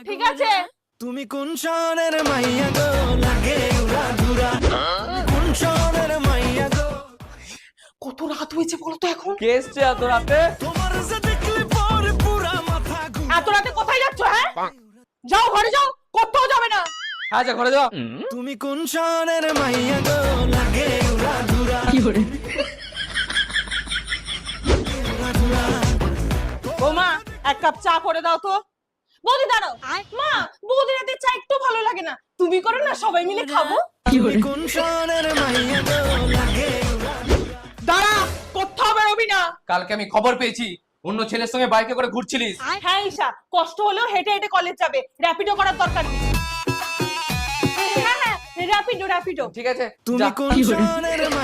ঠিক আছে। তুমি কোন শহরের মাইয়া গো লাগে উড়া ধুরা কোন শহরের মাইয়া গো কত রাত হয়েছে বলো তো এখন? কে এসছে এত রাতে? তোমার যে দেখলে পরে পুরা মাথা ঘুরে এত রাতে কোথায় যাচ্ছ? হ্যাঁ, যাও ঘরে যাও, কোথাও যাবে না। হ্যাঁ যা ঘরে যাও। তুমি কোন শহরের মাইয়া গো লাগে উড়া ধুরা বৌমা, এক কাপ চা করে দাও তো। বৌদি দাঁড়াও। মা, বৌদি রাতে চা একটু ভালো লাগে না, তুমি করো না, সবাই মিলে খাবো। তুমি কোন শহরের মাইয়া গো লাগে উড়া দাঁড়া, কোথাও বেরোবি না। কালকে আমি খবর পেয়েছি অন্য ছেলের সঙ্গে বাইকে করে ঘুরছিলিস। হ্যাঁ ঈশা, কষ্ট হলেও হেঁটে হেঁটে কলেজ যাবে, র্যাপিডো করার দরকার নেই। হ্যাঁ হ্যাঁ, র্যাপিডো র্যাপিডো। ঠিক আছে তুমি যা। কোন শহরের